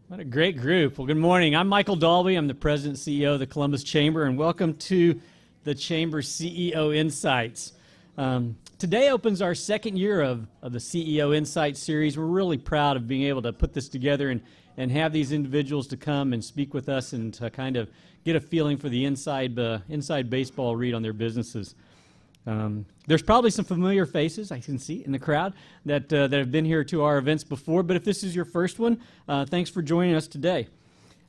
What a great group. Well, good morning. I'm Michael Dalby. I'm the President and CEO of the Columbus Chamber, and welcome to the Chamber CEO Insights. Today opens our second year of the CEO Insights series. We're really proud of being able to put this together and have these individuals to come and speak with us and to kind of get a feeling for the inside baseball read on their businesses. There's probably some familiar faces I can see in the crowd that have been here to our events before, but if this is your first one, thanks for joining us today.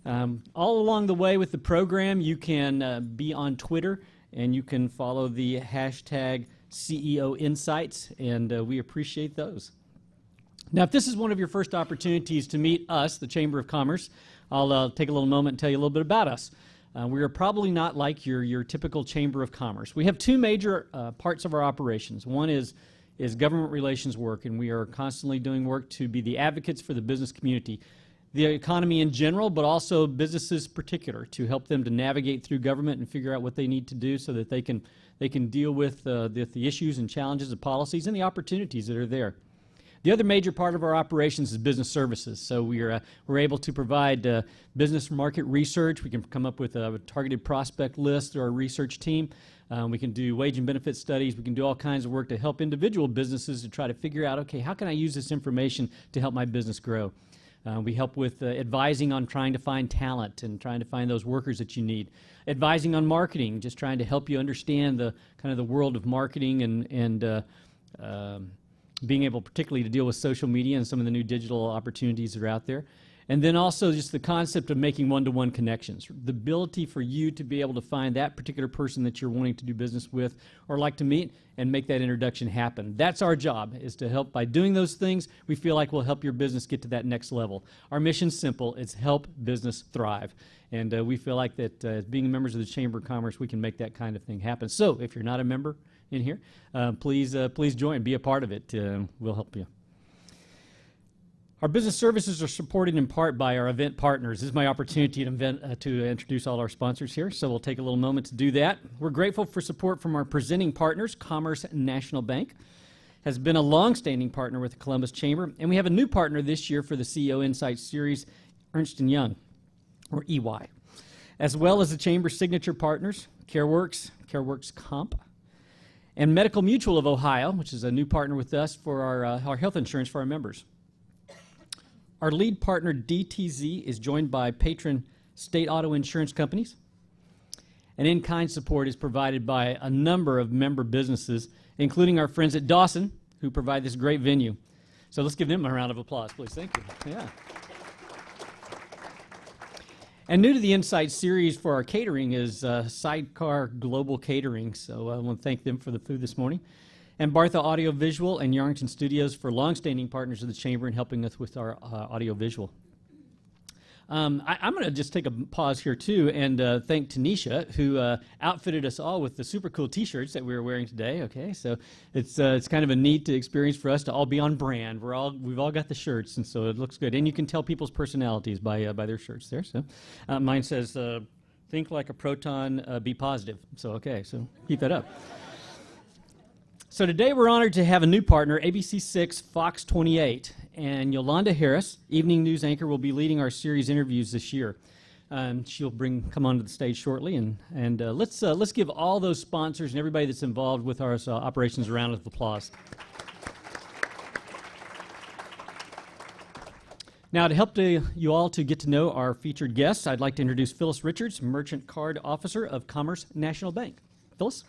All along the way with the program, you can be on Twitter and you can follow the hashtag CEO Insights, and we appreciate those. Now, if this is one of your first opportunities to meet us, the Chamber of Commerce, I'll take a little moment and tell you a little bit about us. We are probably not like your typical Chamber of Commerce. We have two major parts of our operations. One is government relations work, and we are constantly doing work to be the advocates for the business community, the economy in general, but also businesses in particular, to help them to navigate through government and figure out what they need to do so that they can deal with the issues and challenges of policies and the opportunities that are there. The other major part of our operations is business services. So we're able to provide business market research. We can come up with a targeted prospect list through our research team. We can do wage and benefit studies. We can do all kinds of work to help individual businesses to try to figure out, okay, how can I use this information to help my business grow? We help with advising on trying to find talent and trying to find those workers that you need. Advising on marketing, just trying to help you understand the kind of the world of marketing and being able particularly to deal with social media and some of the new digital opportunities that are out there. And then also just the concept of making one-to-one connections, the ability for you to be able to find that particular person that you're wanting to do business with or like to meet and make that introduction happen. That's our job, is to help. By doing those things, we feel like we'll help your business get to that next level. Our mission's simple. It's help business thrive. And we feel like that as being members of the Chamber of Commerce, we can make that kind of thing happen. So if you're not a member in here, please join, be a part of it. We'll help you. Our business services are supported in part by our event partners. This is my opportunity to introduce all our sponsors here, so we'll take a little moment to do that. We're grateful for support from our presenting partners. Commerce National Bank has been a long-standing partner with the Columbus Chamber, and we have a new partner this year for the CEO Insights series, Ernst & Young, or EY, as well as the Chamber's signature partners, CareWorks Comp, and Medical Mutual of Ohio, which is a new partner with us for our health insurance for our members. Our lead partner, DTZ, is joined by patron state auto insurance companies. And in-kind support is provided by a number of member businesses, including our friends at Dawson, who provide this great venue. So let's give them a round of applause, please. Thank you. Yeah. And new to the Insight series for our catering is Sidecar Global Catering. So I want to thank them for the food this morning. And Bartha Audiovisual and Yarrington Studios for longstanding partners of the Chamber in helping us with our audiovisual. I'm going to just take a pause here, too, and thank Tanisha, who outfitted us all with the super cool T-shirts that we were wearing today. Okay, so it's kind of a neat experience for us to all be on brand. We've all got the shirts, and so it looks good. And you can tell people's personalities by their shirts there. So mine says, "Think like a proton, be positive." So okay, so keep that up. So today we're honored to have a new partner, ABC6 Fox 28, and Yolanda Harris, evening news anchor, will be leading our series interviews this year. She'll come onto the stage shortly, and let's give all those sponsors and everybody that's involved with our operations a round of applause. Now, to help you all to get to know our featured guests, I'd like to introduce Phyllis Richards, Merchant Card Officer of Commerce National Bank. Phyllis?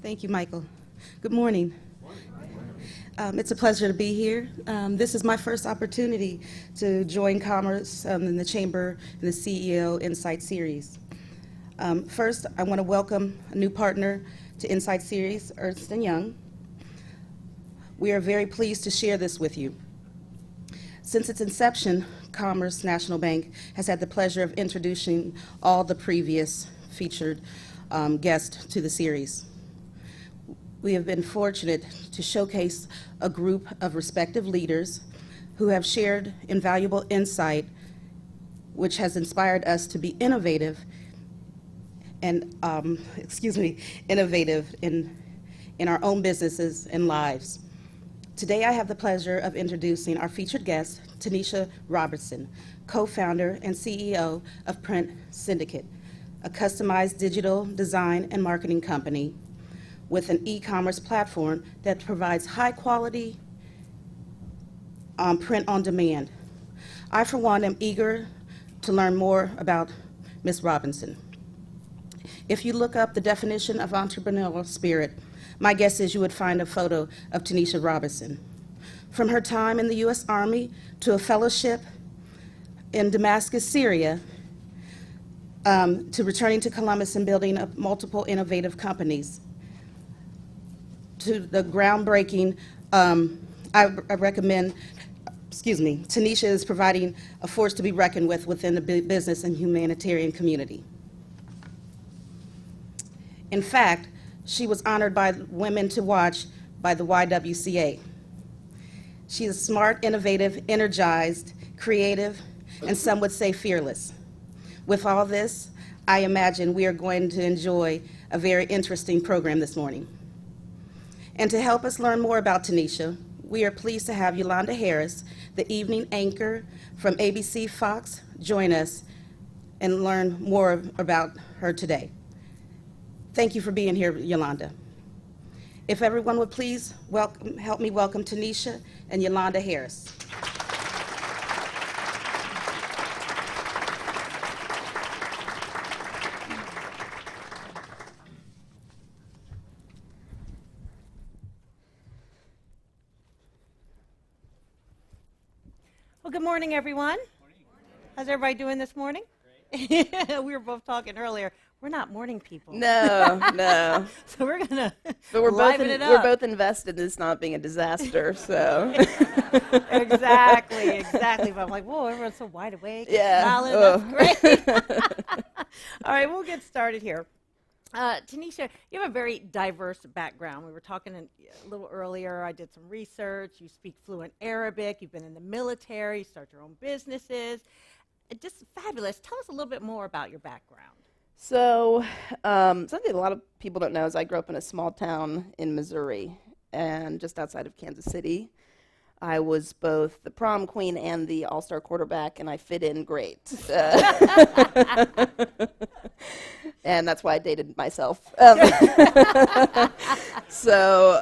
Thank you, Michael. Good morning. It's a pleasure to be here. This is my first opportunity to join Commerce in the Chamber in the CEO Insight Series. First, I want to welcome a new partner to Insight Series, Ernst & Young. We are very pleased to share this with you. Since its inception, Commerce National Bank has had the pleasure of introducing all the previous featured guests to the series. We have been fortunate to showcase a group of respective leaders who have shared invaluable insight, which has inspired us to be innovative in in our own businesses and lives. Today, I have the pleasure of introducing our featured guest, Tanisha Robertson, co-founder and CEO of Print Syndicate, a customized digital design and marketing company with an e-commerce platform that provides high-quality print on demand. I, for one, am eager to learn more about Ms. Robinson. If you look up the definition of entrepreneurial spirit, my guess is you would find a photo of Tanisha Robinson. From her time in the U.S. Army to a fellowship in Damascus, Syria, to returning to Columbus and building up multiple innovative companies, to the groundbreaking, I recommend, Tanisha is providing a force to be reckoned with within the business and humanitarian community. In fact, she was honored by Women to Watch by the YWCA. She is smart, innovative, energized, creative, and some would say fearless. With all this, I imagine we are going to enjoy a very interesting program this morning. And to help us learn more about Tanisha, we are pleased to have Yolanda Harris, the evening anchor from ABC Fox, join us and learn more about her today. Thank you for being here, Yolanda. If everyone would please help me welcome Tanisha and Yolanda Harris. Well, good morning, everyone. How's everybody doing this morning? We were both talking earlier. We're not morning people. No, no. So we're going to But liven it up. we're both invested in this not being a disaster, so. Exactly. But I'm like, whoa, everyone's so wide awake. Yeah. Smiling. Oh. That's great. All right, we'll get started here. Tanisha, you have a very diverse background. We were talking a little earlier. I did some research. You speak fluent Arabic. You've been in the military. You start your own businesses. Just fabulous. Tell us a little bit more about your background. So, something a lot of people don't know is I grew up in a small town in Missouri, and just outside of Kansas City. I was both the prom queen and the all-star quarterback, and I fit in great. And that's why I dated myself. So,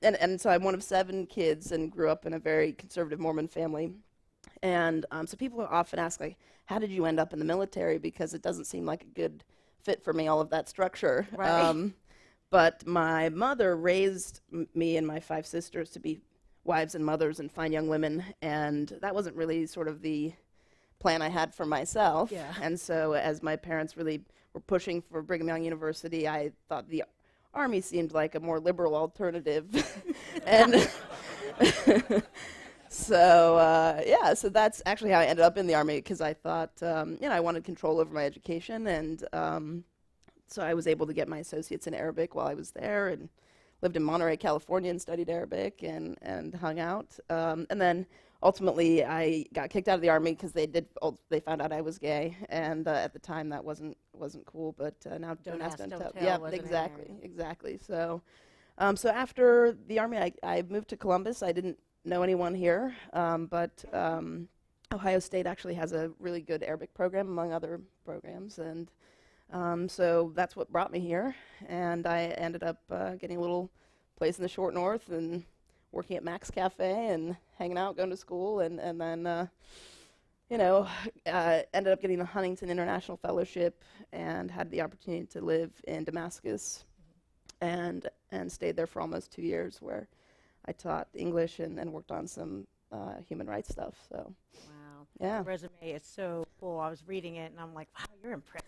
and so I'm one of 7 kids and grew up in a very conservative Mormon family. And so people often ask, like, how did you end up in the military? Because it doesn't seem like a good fit for me, all of that structure. Right. But my mother raised me and my 5 sisters to be wives and mothers and fine young women, and that wasn't really sort of the plan I had for myself. Yeah. And so as my parents really were pushing for Brigham Young University, I thought the Army seemed like a more liberal alternative. And so that's actually how I ended up in the Army, because I thought, I wanted control over my education, and so I was able to get my associates in Arabic while I was there, and lived in Monterey, California, and studied Arabic and hung out. And then ultimately, I got kicked out of the Army because they found out I was gay, and at the time that wasn't cool. But now Don't ask, don't tell. Yeah, wasn't exactly. So, so after the Army, I moved to Columbus. I didn't know anyone here, but Ohio State actually has a really good Arabic program, among other programs, and so that's what brought me here. And I ended up getting a little place in the short north and working at Mac's Cafe and hanging out, going to school, and then ended up getting the Huntington International Fellowship and had the opportunity to live in Damascus and stayed there for almost 2 years, where I taught English and worked on some human rights stuff. So, Wow. yeah. Your resume is so cool. I was reading it, and I'm like, wow, you're impressive.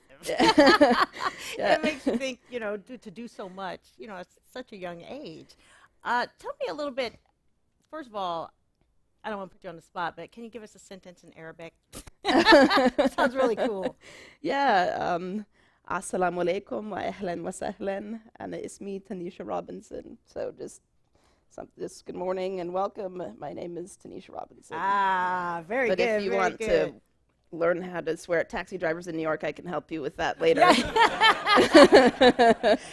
Yeah. It makes you think, to do so much, at such a young age. Tell me a little bit, first of all, I don't want to put you on the spot, but can you give us a sentence in Arabic? Sounds really cool. Yeah. Assalamu alaikum wa ahlan wa sahlan. Ana ismi Tanisha Robinson. So just good morning and welcome. My name is Tanisha Robinson. Very but good. if you very want good. to learn how to swear at taxi drivers in New York. I can help you with that later.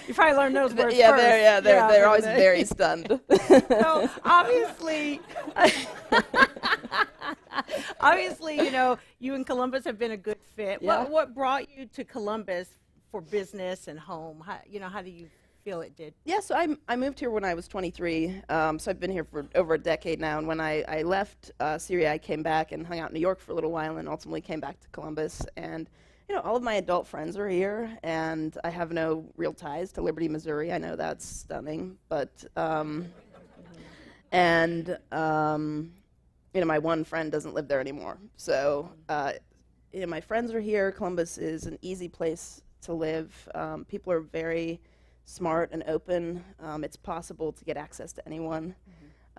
You probably learned those words Yeah, first. they're always very stunned. So obviously, you and Columbus have been a good fit. Yeah. What brought you to Columbus for business and home? How do you feel it did? Yeah, so I moved here when I was 23, so I've been here for over a decade now, and when I left Syria, I came back and hung out in New York for a little while and ultimately came back to Columbus. And, all of my adult friends are here, and I have no real ties to Liberty, Missouri. I know that's stunning, but, my one friend doesn't live there anymore. So, my friends are here. Columbus is an easy place to live. People are very smart and open. It's possible to get access to anyone.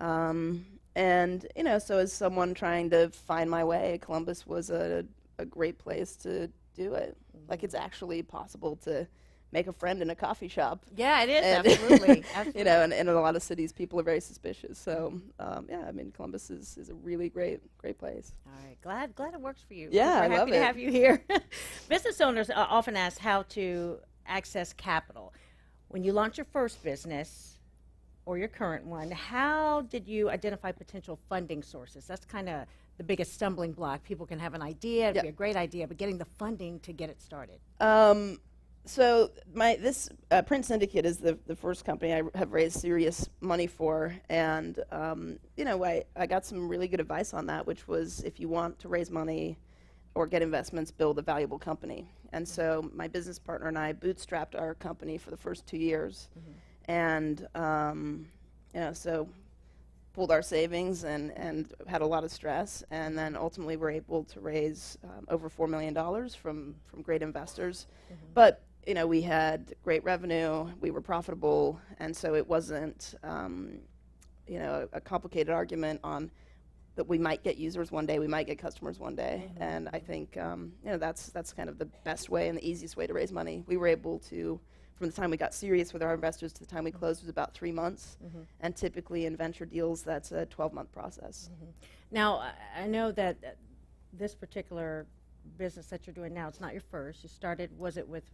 So as someone trying to find my way, Columbus was a great place to do it. Like, it's actually possible to make a friend in a coffee shop. Yeah, it is, And absolutely. And in a lot of cities, people are very suspicious. So, Columbus is a really great place. All right, glad it works for you. Yeah, We're I love happy to it. have you here. Business owners often ask how to access capital. When you launch your first business or your current one, how did you identify potential funding sources? That's kind of the biggest stumbling block. People can have an idea, it'd be a great idea, but getting the funding to get it started. So this Print Syndicate is the first company I have raised serious money for, and I got some really good advice on that, which was, if you want to raise money or get investments, build a valuable company. And so my business partner and I bootstrapped our company for the first 2 years, and so pulled our savings and had a lot of stress, and then ultimately were able to raise over $4 million from great investors. But we had great revenue, we were profitable, and so it wasn't a complicated argument on that we might get users one day, we might get customers one day. And I think that's kind of the best way and the easiest way to raise money. We were able to, from the time we got serious with our investors to the time we closed, was about 3 months. And typically in venture deals, that's a 12-month process. Now, I know that this particular business that you're doing now, it's not your first. You started, was it with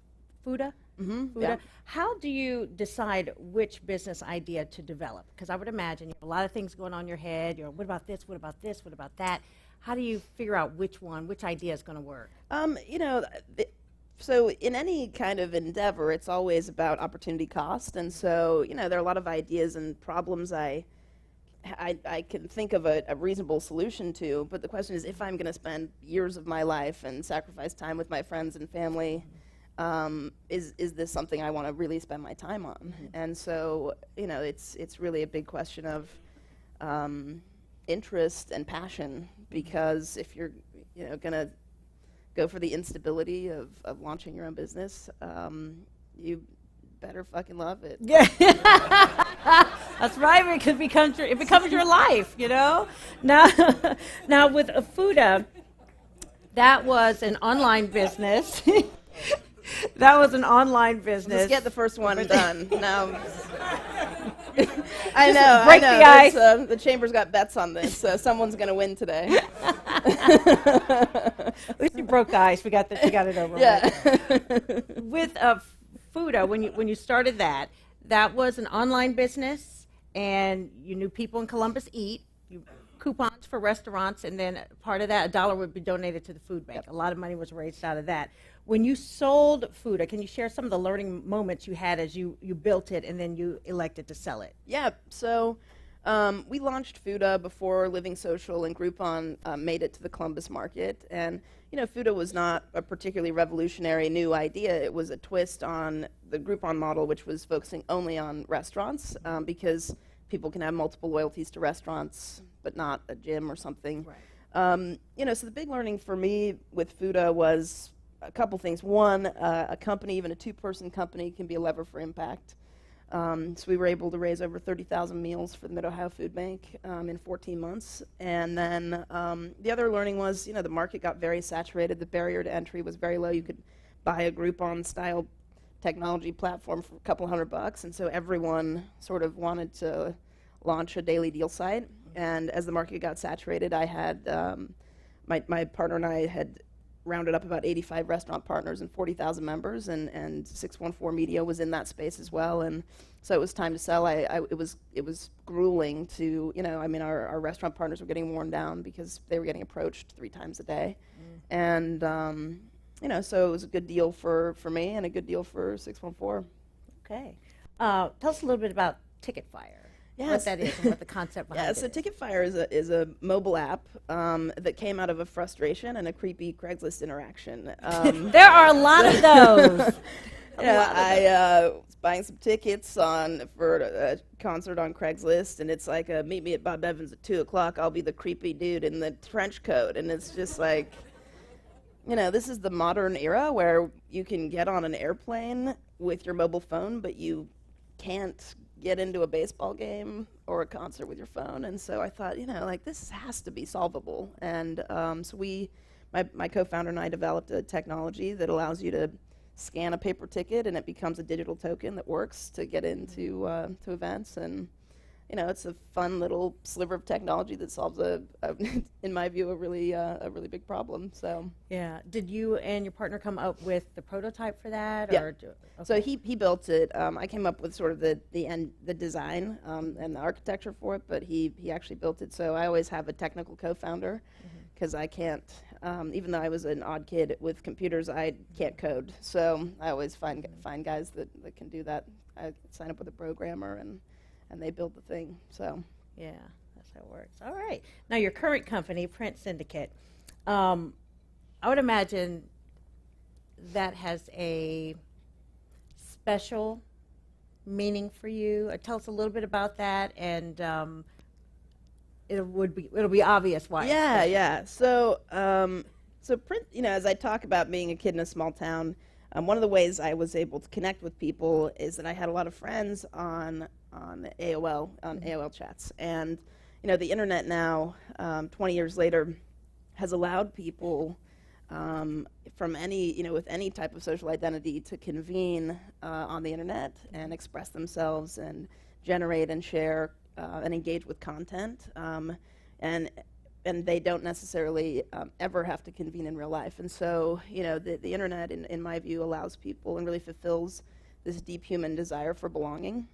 Fuda? Fuda. Yeah. How do you decide which business idea to develop? Because I would imagine you have a lot of things going on in your head. What about this? What about this? What about that? How do you figure out which idea is going to work? So in any kind of endeavor, it's always about opportunity cost. And so, there are a lot of ideas and problems I can think of a reasonable solution to. But the question is, if I'm going to spend years of my life and sacrifice time with my friends and family, is this something I want to really spend my time on? And so, it's really a big question of interest and passion, because if you're, going to go for the instability of launching your own business, you better fucking love it. Yeah, that's right. It becomes your life. Now with Fuda, that was an online business. That was an online business. Just get the first one done. Now, break the ice. The Chamber's got bets on this, so someone's going to win today. At least you broke the ice. We got it over. Yeah. With Fuda, when you started that was an online business, and you knew people in Columbus eat. You coupons for restaurants, and then part of that, $1 would be donated to the food bank. A lot of money was raised out of that. When you sold Fuda, can you share some of the learning moments you had as you built it and then you elected to sell it? Yeah, so we launched Fuda before Living Social and Groupon made it to the Columbus market. And, Fuda was not a particularly revolutionary new idea. It was a twist on the Groupon model, which was focusing only on restaurants, because people can have multiple loyalties to restaurants, but not a gym or something. Right. So the big learning for me with Fuda was a couple things. One, a company, even a 2-person company, can be a lever for impact. So we were able to raise over 30,000 meals for the Mid-Ohio Food Bank in 14 months. And then the other learning was, the market got very saturated. The barrier to entry was very low. You could buy a Groupon-style technology platform for a couple $100, and so everyone sort of wanted to launch a daily deal site. And as the market got saturated, I had my partner and I had rounded up about 85 restaurant partners and 40,000 members, and 614 Media was in that space as well. And so it was time to sell. It was grueling to, our restaurant partners were getting worn down because they were getting approached 3 times a day. And, so it was a good deal for me and a good deal for 614. Okay. Tell us a little bit about TicketFire. Yes. What that is and what the concept behind it So is. TicketFire is a mobile app that came out of a frustration and a creepy Craigslist interaction. There are a lot of those. I was buying some tickets for a concert on Craigslist, and it's like, meet me at Bob Evans at 2 o'clock. I'll be the creepy dude in the trench coat. And it's just like, this is the modern era where you can get on an airplane with your mobile phone, but you can't get into a baseball game or a concert with your phone. And so I thought, this has to be solvable. And so my co-founder and I developed a technology that allows you to scan a paper ticket and it becomes a digital token that works to get into to events. And it's a fun little sliver of technology that solves in my view, a really big problem. So Yeah. Did you and your partner come up with the prototype for that? Yeah. Or So he built it. I came up with sort of the design and the architecture for it, but he actually built it. So I always have a technical co-founder because I can't, even though I was an odd kid with computers, I can't code. So I always find guys that can do that. I sign up with a programmer and they build the thing. So Yeah, that's how it works. All right. Now, your current company, Print Syndicate, I would imagine that has a special meaning for you. Tell us a little bit about that, and it'll be obvious why. Yeah. So print. As I talk about being a kid in a small town, one of the ways I was able to connect with people is that I had a lot of friends on AOL chats, and the internet now, 20 years later, has allowed people from any with any type of social identity to convene on the internet and express themselves and generate and share and engage with content, and they don't necessarily ever have to convene in real life. And so the internet, in my view, allows people and really fulfills this deep human desire for belonging.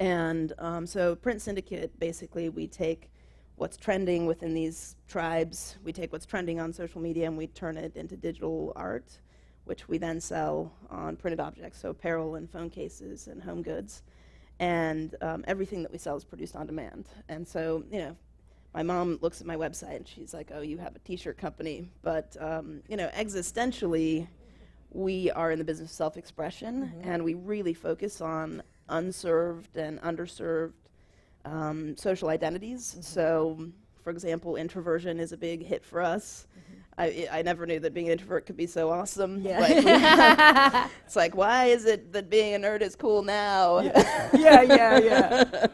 And so Print Syndicate, basically, we take what's trending within these tribes, we take what's trending on social media, and we turn it into digital art, which we then sell on printed objects, so apparel and phone cases and home goods. And everything that we sell is produced on demand. And so, my mom looks at my website and she's like, oh, you have a t-shirt company. But, existentially, we are in the business of self-expression, and we really focus on unserved and underserved social identities. So, for example, introversion is a big hit for us. I never knew that being an introvert could be so awesome. Yeah. It's like, why is it that being a nerd is cool now? Yeah.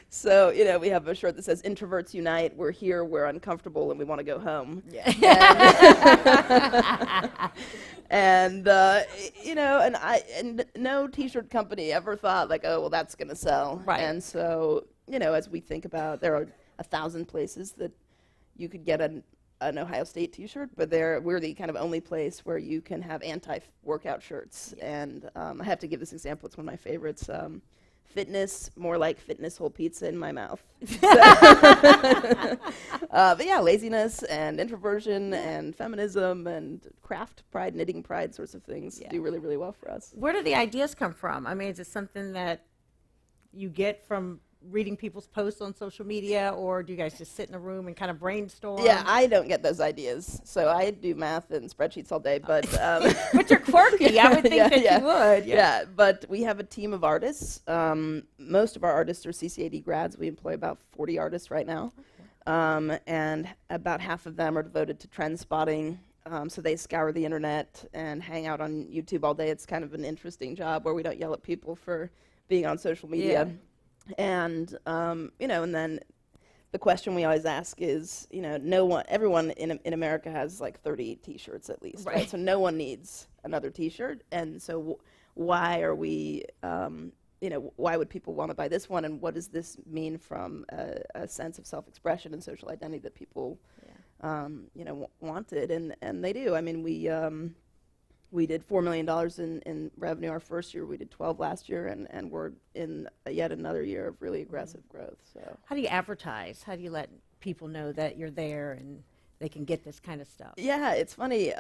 So, we have a shirt that says, "Introverts Unite, we're here, we're uncomfortable, and we want to go home." Yeah. And no t-shirt company ever thought like, oh, well, that's going to sell. Right. And so, as we think about, there are 1,000 places that you could get an Ohio State t-shirt, but we're the kind of only place where you can have anti-workout shirts. And I have to give this example. It's one of my favorites. Fitness, more like fitness whole pizza in my mouth. But yeah, laziness and introversion and feminism and craft pride, knitting pride sorts of things do really, really well for us. Where do the ideas come from? I mean, is it something that you get from reading people's posts on social media, or do you guys just sit in a room and kind of brainstorm? Yeah, I don't get those ideas. So I do math and spreadsheets all day, but... But you're quirky. I would think that you would. Yeah, but we have a team of artists. Most of our artists are CCAD grads. We employ about 40 artists right now. And about half of them are devoted to trend spotting. So they scour the internet and hang out on YouTube all day. It's kind of an interesting job where we don't yell at people for being on social media. Yeah. And, and then the question we always ask is, everyone in America has like 30 t-shirts at least, right? So no one needs another t-shirt. And so why are we, why would people want to buy this one? And what does this mean from a sense of self-expression and social identity that people wanted, and they do. I mean, we did $4 million in revenue our first year. We did 12 last year, and we're in yet another year of really aggressive growth. So, How do you advertise? How do you let people know that you're there and they can get this kind of stuff? yeah, it's funny.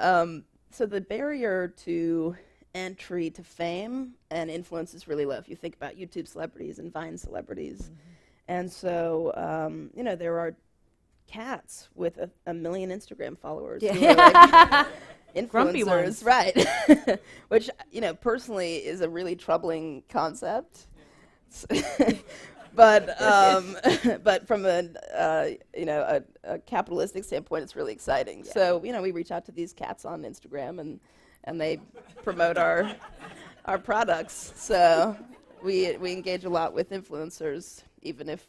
So the barrier to entry to fame and influence is really low. If you think about YouTube celebrities and Vine celebrities, and so there are cats with a million Instagram followers. Who are like Grumpy influencers, ones. right? Which personally is a really troubling concept. But from a capitalistic standpoint, it's really exciting. Yeah. So we reach out to these cats on Instagram, and they promote our products. So we engage a lot with influencers, even if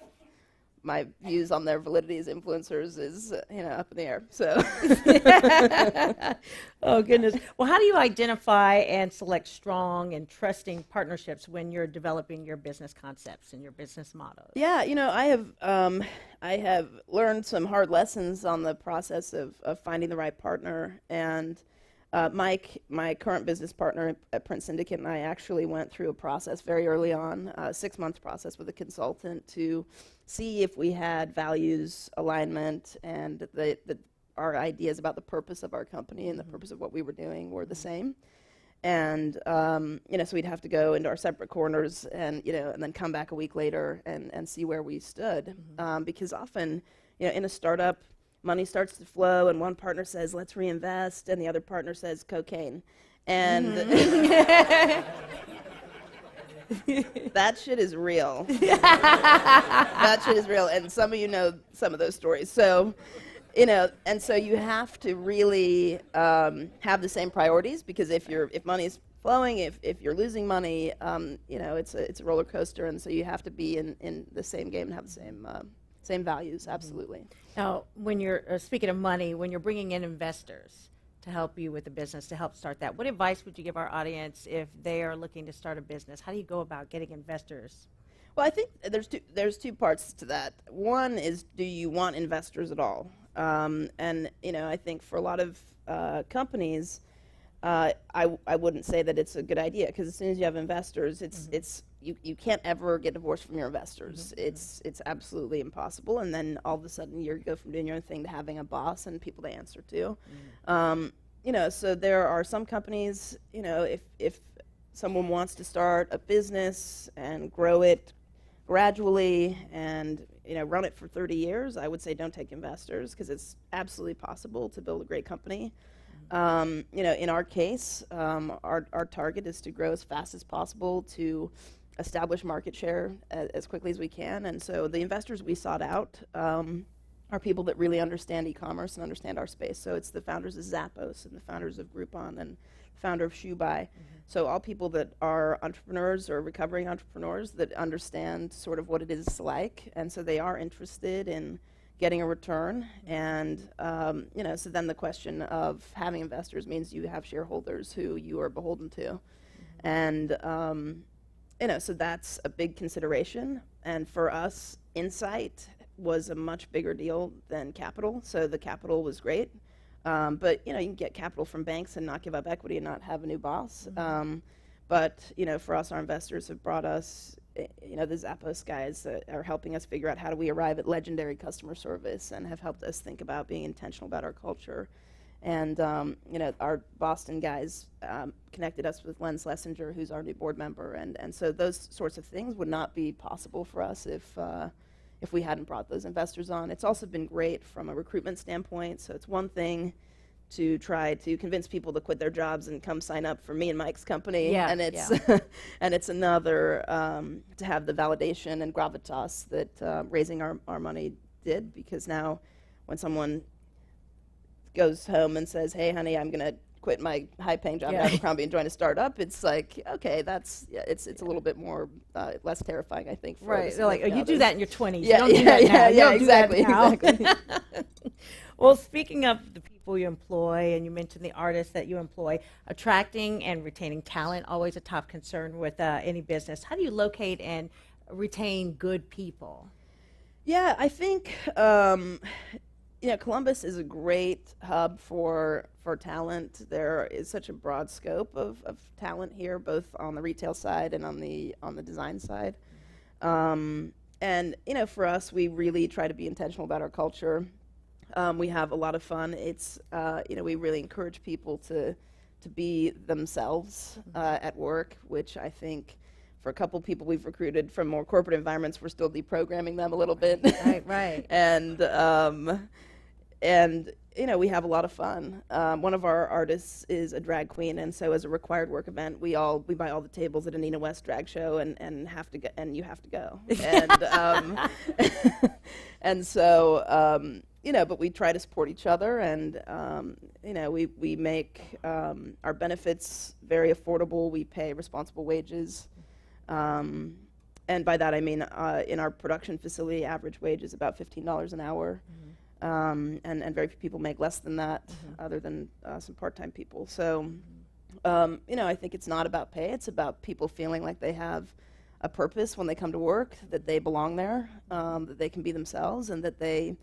my views on their validity as influencers is up in the air. So Oh, goodness. Well, how do you identify and select strong and trusting partnerships when you're developing your business concepts and your business models? yeah, I have learned some hard lessons on the process of finding the right partner. And Mike, my current business partner at Print Syndicate, and I actually went through a process very early on, a 6-month process with a consultant to see if we had values alignment and our ideas about the purpose of our company and the purpose of what we were doing were the same. And so we'd have to go into our separate corners and then come back a week later and see where we stood, because often in a startup, money starts to flow, and one partner says, let's reinvest, and the other partner says, cocaine. And that shit is real. That shit is real, and some of you know some of those stories. So, and so you have to really have the same priorities, because if money is flowing, if you're losing money, it's a roller coaster, and so you have to be in the same game and have the same values, absolutely. Now, when you're speaking of money, when you're bringing in investors to help you with the business, to help start that, what advice would you give our audience if they are looking to start a business? How do you go about getting investors? Well, I think there's two parts to that. One is, do you want investors at all? And I think for a lot of companies, I wouldn't say that it's a good idea, because as soon as you have investors, you can't ever get divorced from your investors. It's absolutely impossible, and then all of a sudden you go from doing your own thing to having a boss and people to answer to. So there are some companies, if someone wants to start a business and grow it gradually and run it for 30 years, I would say don't take investors, because it's absolutely possible to build a great company. In our case, our target is to grow as fast as possible to establish market share as quickly as we can. And so the investors we sought out are people that really understand e-commerce and understand our space. So it's the founders of Zappos and the founders of Groupon and founder of ShoeBuy. So all people that are entrepreneurs or recovering entrepreneurs that understand sort of what it is like. And so they are interested in getting a return. And, so then the question of having investors means you have shareholders who you are beholden to. And, so that's a big consideration. And for us, insight was a much bigger deal than capital. So the capital was great. But, you can get capital from banks and not give up equity and not have a new boss. But, for us, our investors have brought us, the Zappos guys that are helping us figure out how do we arrive at legendary customer service, and have helped us think about being intentional about our culture. And, our Boston guys connected us with Len Schlesinger, who's our new board member. And so those sorts of things would not be possible for us if we hadn't brought those investors on. It's also been great from a recruitment standpoint. So it's one thing to try to convince people to quit their jobs and come sign up for me and Mike's company. Yeah, and it's and it's another to have the validation and gravitas that raising our money did, because now when someone goes home and says, hey, honey, I'm going to quit my high-paying job at Abercrombie and join a startup, it's like, okay, it's a little bit more less terrifying, I think. For Right. They're like, oh, you do that in your 20s. Yeah, you don't do that now. You don't exactly, do that now. exactly. Well, speaking of the people you employ, and you mentioned the artists that you employ, attracting and retaining talent, always a top concern with any business. How do you locate and retain good people? Yeah, I think Columbus is a great hub for talent. There is such a broad scope of talent here, both on the retail side and on the design side. And for us, we really try to be intentional about our culture. We have a lot of fun. It's we really encourage people to be themselves at work, which I think for a couple people we've recruited from more corporate environments, we're still deprogramming them a little bit. Right. And we have a lot of fun. One of our artists is a drag queen, and so as a required work event, we buy all the tables at a Nina West drag show, and have to go, and you have to go. And and so but we try to support each other, and we make our benefits very affordable. We pay responsible wages. And by that I mean in our production facility, average wage is about $15 an hour. And very few people make less than that, other than some part-time people. So, I think it's not about pay. It's about people feeling like they have a purpose when they come to work, that they belong there, that they can be themselves, and that they,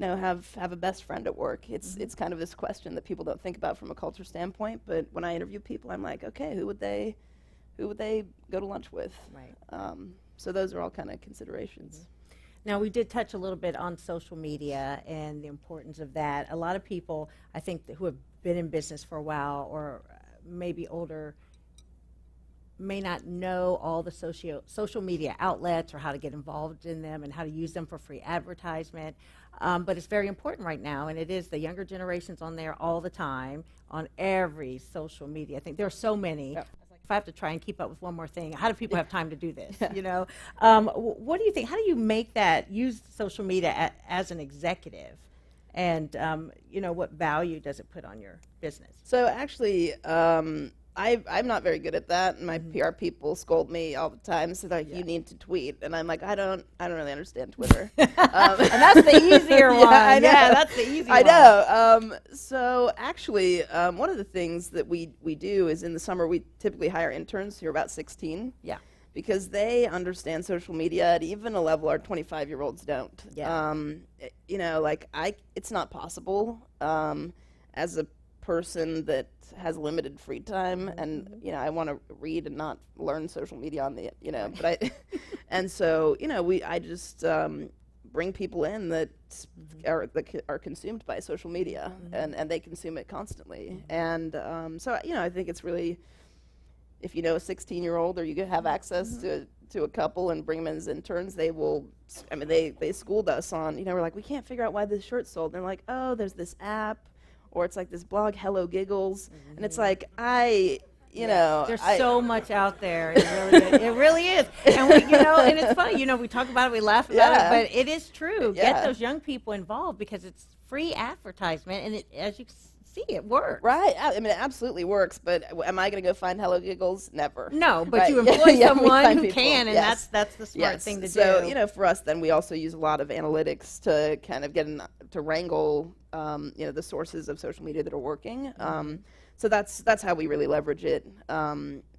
have a best friend at work. It's kind of this question that people don't think about from a culture standpoint. But when I interview people, I'm like, okay, who would they go to lunch with? Right. So those are all kind of considerations. Now, we did touch a little bit on social media and the importance of that. A lot of people, I think, who have been in business for a while or maybe older may not know all the social media outlets or how to get involved in them and how to use them for free advertisement. But it's very important right now, and it is the younger generations on there all the time on every social media. I think there are so many. Yep. If I have to try and keep up with one more thing, how do people have time to do this? What do you think? How do you make that, use social media as an executive? And, what value does it put on your business? So actually, I'm not very good at that, and my PR people scold me all the time. So they're like, you need to tweet, and I'm like, I don't really understand Twitter. And that's the easier one. Yeah, I know. Yeah, that's the easy one. I know. So actually, one of the things that we do is in the summer we typically hire interns who are about 16. Yeah. Because they understand social media at even a level our 25-year-olds don't. Yeah. It's not possible as a person that has limited free time, and I want to read and not learn social media on the but and so I just bring people in that are consumed by social media, and they consume it constantly, and so I think it's really, if a 16-year-old or you have access to a couple and bring them in as interns, they will. I mean, they schooled us on. We're like, we can't figure out why this shirt sold. And they're like, oh, there's this app. Or it's like this blog, Hello Giggles, and it's like there's so much out there. It really is. And and it's funny. We talk about it, we laugh about it, but it is true. Yeah. Get those young people involved because it's free advertisement, and as you see, it works. Right. I mean, it absolutely works. But am I going to go find Hello Giggles? Never. No, but right. you employ someone who people. can, and yes. that's the smart thing to do. So for us, then we also use a lot of analytics to kind of to wrangle the sources of social media that are working. So that's how we really leverage it.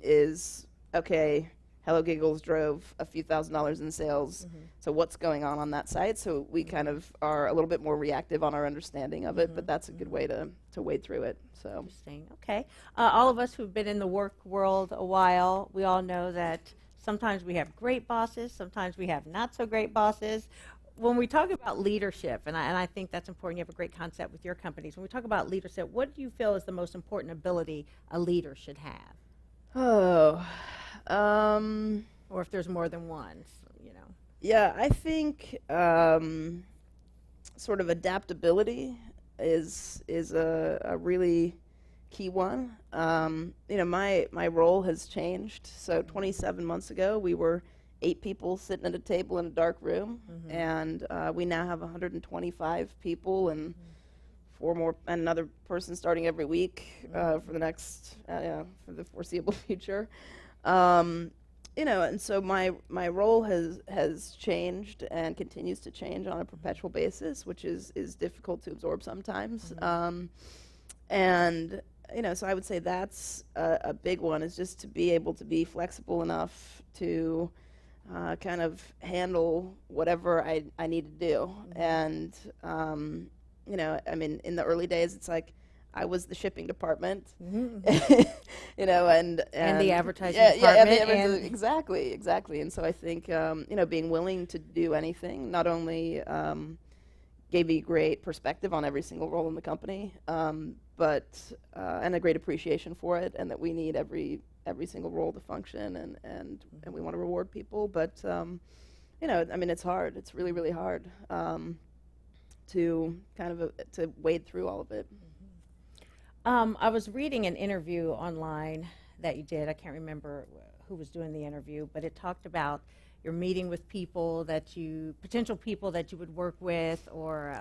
Is okay. Hello Giggles drove a few $1,000s in sales. So what's going on that site? So we kind of are a little bit more reactive on our understanding of it, but that's a good way to wade through it. So interesting. Okay. All of us who've been in the work world a while, we all know that sometimes we have great bosses, sometimes we have not so great bosses. When we talk about leadership, and I think that's important, you have a great concept with your companies. When we talk about leadership, what do you feel is the most important ability a leader should have? Or if there's more than one, Yeah, I think sort of adaptability is a really key one. My role has changed. So 27 months ago, we were 8 people sitting at a table in a dark room, and we now have 125 people and 4 more, and another person starting every week for the next for the foreseeable future. And so my role has changed and continues to change on a perpetual basis, which is difficult to absorb sometimes. And so I would say that's a big one, is just to be able to be flexible enough to kind of handle whatever I need to do. And you know, I mean, in the early days, it's like I was the shipping department, you know, and the advertising yeah, department. and exactly. And so I think, you know, being willing to do anything not only gave me great perspective on every single role in the company, but and a great appreciation for it, and that we need every single role to function, and we want to reward people. But you know, I mean, it's hard. It's really, really hard to kind of to wade through all of it. I was reading an interview online that you did. I can't remember who was doing the interview, but it talked about your meeting with people potential people that you would work with or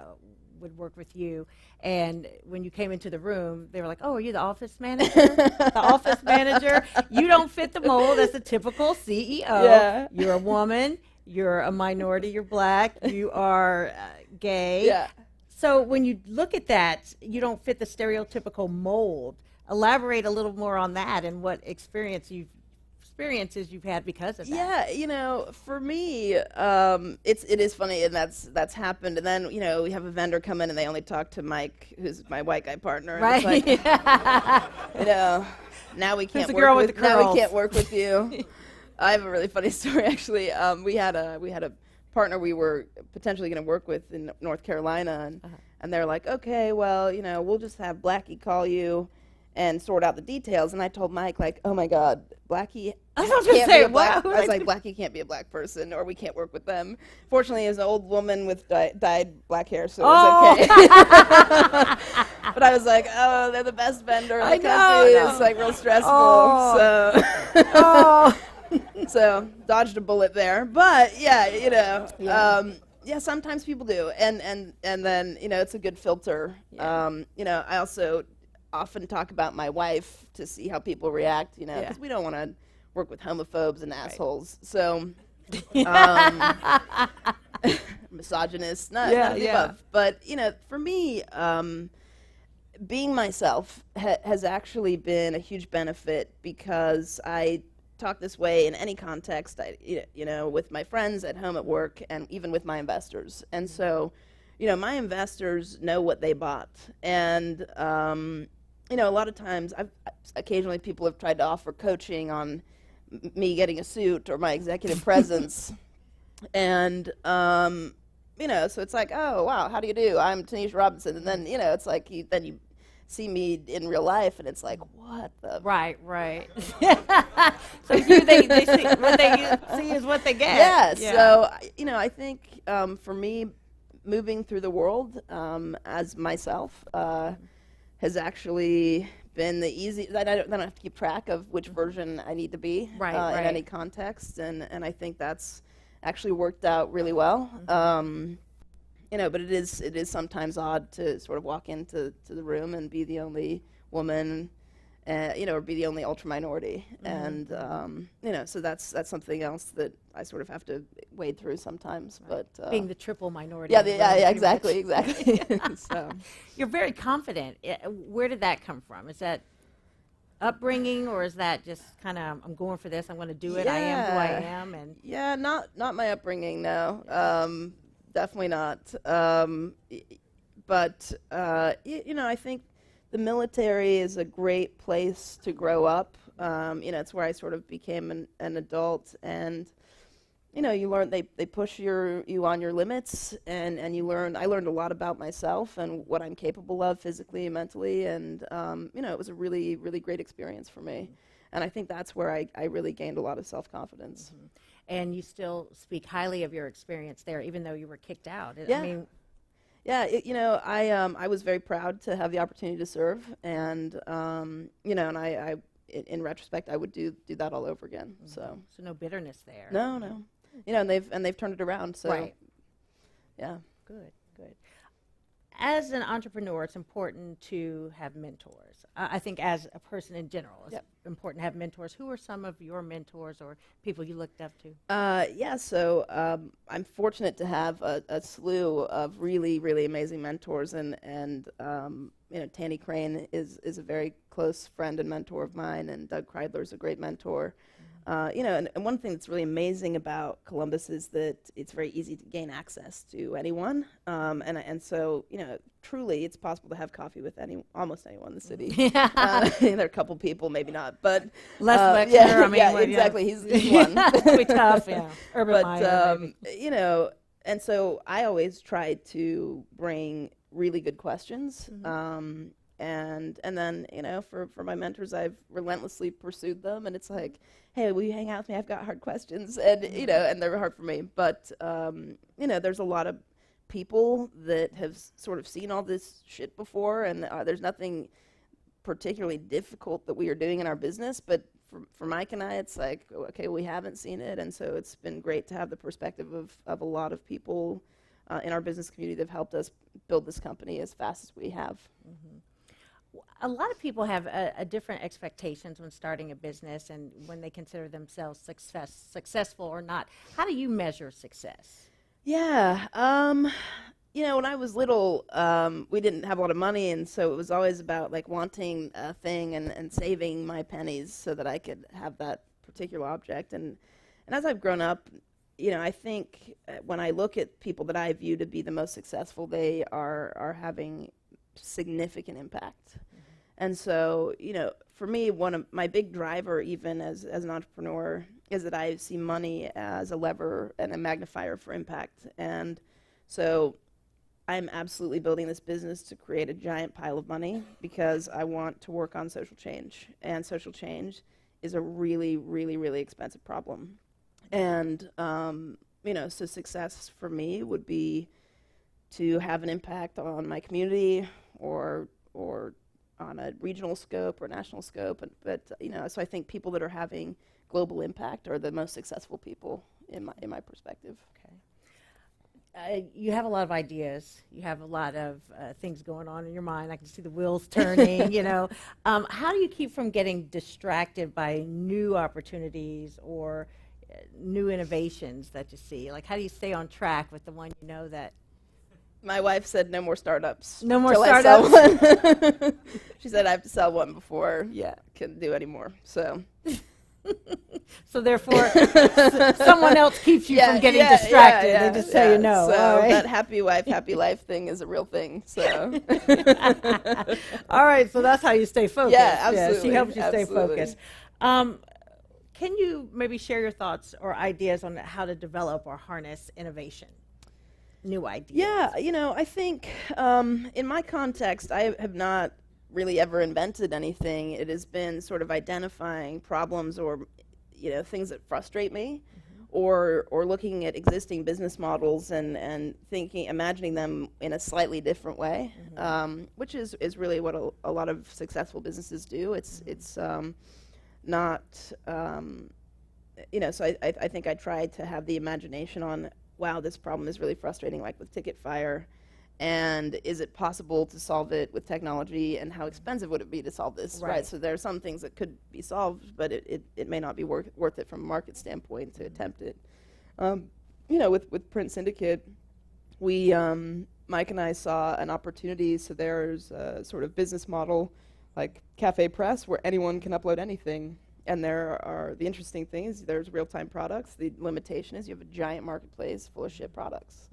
would work with you. And when you came into the room, they were like, "Oh, are you the office manager?" The office manager. You don't fit the mold as a typical CEO. Yeah. You're a woman. You're a minority. You're black. You are gay. Yeah. So when you look at that, you don't fit the stereotypical mold. Elaborate a little more on that and what experiences you've had because of that. Yeah, you know, for me, it is funny, and that's happened. And then, you know, we have a vendor come in, and they only talk to Mike, who's my white guy partner. And Right. it's like, you know, now we can't the work girl with with the now we curls? can't work with you. I have a really funny story actually. We had a partner we were potentially going to work with in North Carolina, and they're like, okay, well, you know, we'll just have Blackie call you and sort out the details. And I told Mike, like, oh my God, Blackie I was gonna can't say, be a black. wow. I was like, Blackie can't be a black person, or we can't work with them. Fortunately, it was an old woman with dyed black hair, so it was okay. But I was like, oh, they're the best vendor in the company. It's like real stressful. So. So dodged a bullet there, but yeah, you know, yeah, sometimes people do, and then, you know, it's a good filter. You know, I also often talk about my wife to see how people react, you know, because we don't want to work with homophobes and assholes. So, misogynists, none of the above. But, you know, for me, being myself has actually been a huge benefit, because I talk this way in any context, you know, with my friends, at home, at work, and even with my investors. And so, you know, my investors know what they bought. And, you know, a lot of times, occasionally people have tried to offer coaching on me getting a suit or my executive presence. And, you know, so it's like, oh, wow, how do you do? I'm Tanisha Robinson. And then, you know, it's like, then you see me in real life, and it's like, what the? Right. So you, they see what they see is what they get. Yeah. So, you know, I think for me, moving through the world as myself has actually been the easy. I don't have to keep track of which version I need to be in any context, and I think that's actually worked out really well. You know, but it is sometimes odd to sort of walk into the room and be the only woman, you know, or be the only ultra minority, and you know, so that's something else that I sort of have to wade through sometimes. But being the triple minority. Yeah, exactly. So you're very confident. Where did that come from? Is that upbringing, or is that just kind of, I'm going for this, I'm going to do it, I am who I am? And yeah, not my upbringing, no. Definitely not. But you know, I think the military is a great place to grow up. You know, it's where I sort of became an adult, and you know, you learn, they push you on your limits, and you learn. I learned a lot about myself and what I'm capable of physically and mentally, and you know, it was a really, really great experience for me. And I think that's where I really gained a lot of self-confidence. And you still speak highly of your experience there, even though you were kicked out. Yeah. I mean, yeah, you know, I was very proud to have the opportunity to serve, and you know, and I in retrospect, I would do that all over again. So no bitterness there. No. You know, and they've turned it around. So yeah, good. As an entrepreneur, it's important to have mentors. I think as a person in general, it's important to have mentors. Who are some of your mentors or people you looked up to? Yeah, so I'm fortunate to have a slew of really, really amazing mentors, and you know, Tanny Crane is a very close friend and mentor of mine, and Doug Kreidler is a great mentor. And one thing that's really amazing about Columbus is that it's very easy to gain access to anyone, and so truly it's possible to have coffee with almost anyone in the city. There are a couple people, maybe not, but Les Wexner, yeah, I mean, yeah, well, exactly. He's one. That'd be tough, yeah. Urban But Meyer, maybe. and so I always try to bring really good questions. And then for my mentors, I've relentlessly pursued them, and it's like, hey, will you hang out with me? I've got hard questions, and and they're hard for me. But there's a lot of people that have sort of seen all this shit before, and there's nothing particularly difficult that we are doing in our business. But for Mike and I, it's like, okay, we haven't seen it, and so it's been great to have the perspective of a lot of people in our business community that have helped us build this company as fast as we have. A lot of people have a different expectations when starting a business and when they consider themselves successful or not. How do you measure success? Yeah, when I was little, we didn't have a lot of money, and so it was always about like wanting a thing and saving my pennies so that I could have that particular object. And as I've grown up, I think when I look at people that I view to be the most successful, they are having significant impact. And so, for me, one of my big driver, even as an entrepreneur, is that I see money as a lever and a magnifier for impact. And so I'm absolutely building this business to create a giant pile of money because I want to work on social change. And social change is a really, really, really expensive problem. And, so success for me would be to have an impact on my community or on a regional scope or national scope. But so I think people that are having global impact are the most successful people in my perspective. Okay. You have a lot of ideas. You have a lot of things going on in your mind. I can see the wheels turning, How do you keep from getting distracted by new opportunities or new innovations that you see? Like, how do you stay on track with the one that... My wife said no more startups. No more startups? startups? I sell one. She said I have to sell one before I can do any more. So so therefore, someone else keeps you from getting distracted. They just tell you no. So all right. that happy wife, happy life thing is a real thing. So all right, so that's how you stay focused. Yeah, absolutely. She helps you stay Absolutely. focused. Can you maybe share your thoughts or ideas on how to develop or harness innovation? New ideas. Yeah, I think in my context, I have not really ever invented anything. It has been sort of identifying problems or things that frustrate me, or looking at existing business models and imagining them in a slightly different way, which is really what a lot of successful businesses do. It's not so I think I tried to have the imagination on, wow, this problem is really frustrating, like with Ticket Fire, and is it possible to solve it with technology, and how expensive would it be to solve this, right? So there are some things that could be solved, but it may not be worth it from a market standpoint to attempt it. With Print Syndicate, we, Mike and I saw an opportunity, so there's a sort of business model like Cafe Press where anyone can upload anything. And the interesting thing is there's real-time products. The limitation is you have a giant marketplace full of shit products.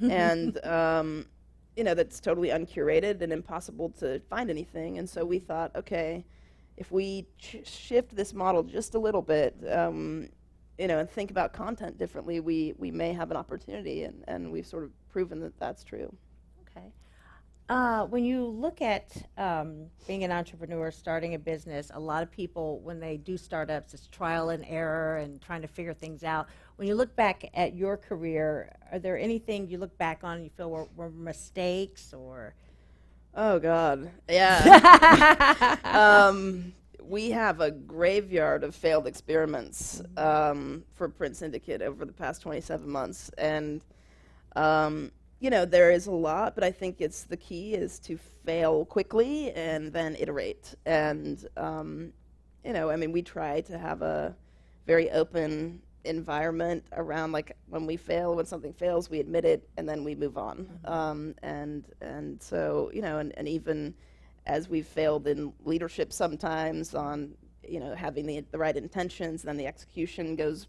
And, that's totally uncurated and impossible to find anything. And so we thought, okay, if we shift this model just a little bit, and think about content differently, we may have an opportunity. And we've sort of proven that that's true. Okay. When you look at being an entrepreneur, starting a business, a lot of people, when they do startups, it's trial and error and trying to figure things out. When you look back at your career, are there anything you look back on and you feel were mistakes or? Oh, God. Yeah. We have a graveyard of failed experiments for Print Syndicate over the past 27 months. And there is a lot, but I think the key is to fail quickly and then iterate. And, we try to have a very open environment around, like, when something fails, we admit it, and then we move on. And so, and even as we've failed in leadership sometimes on, having the right intentions, then the execution goes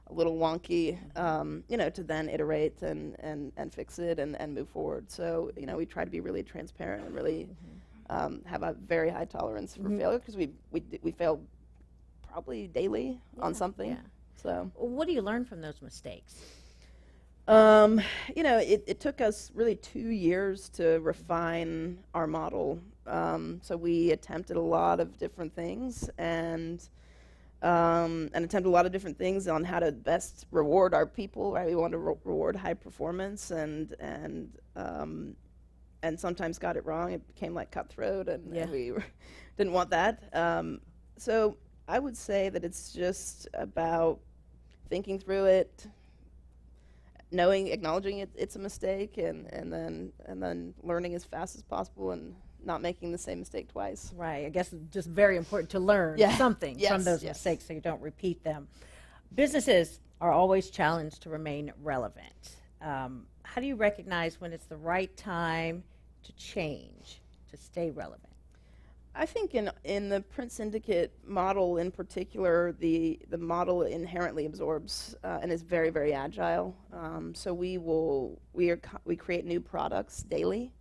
a little wonky, to then iterate and fix it and move forward. So, we try to be really transparent and really have a very high tolerance for failure, because we fail probably daily on something. Yeah. So, What do you learn from those mistakes? it took us really 2 years to refine our model. So we attempted a lot of different things and attempted a lot of different things on how to best reward our people. Right, we wanted to reward high performance and sometimes got it wrong. It became like cutthroat, and we didn't want that. So I would say that it's just about thinking through it, acknowledging it's a mistake, and then learning as fast as possible and not making the same mistake twice. Right. I guess it's just very important to learn something from those mistakes so you don't repeat them. Businesses are always challenged to remain relevant. How do you recognize when it's the right time to change, to stay relevant? I think in the print syndicate model in particular, the model inherently absorbs and is very, very agile. So we create new products daily,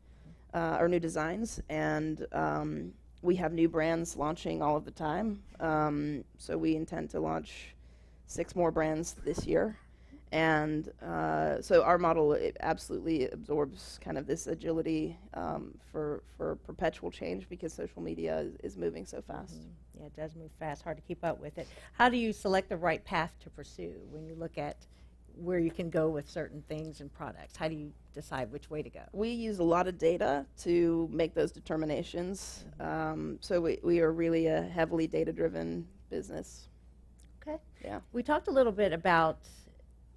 or new designs, and we have new brands launching all of the time. So we intend to launch 6 more brands this year. And so our model, it absolutely absorbs kind of this agility for perpetual change, because social media is moving so fast. Yeah, it does move fast, hard to keep up with it. How do you select the right path to pursue when you look at where you can go with certain things and products? How do you decide which way to go? We use a lot of data to make those determinations. So we are really a heavily data-driven business. Okay. Yeah. We talked a little bit about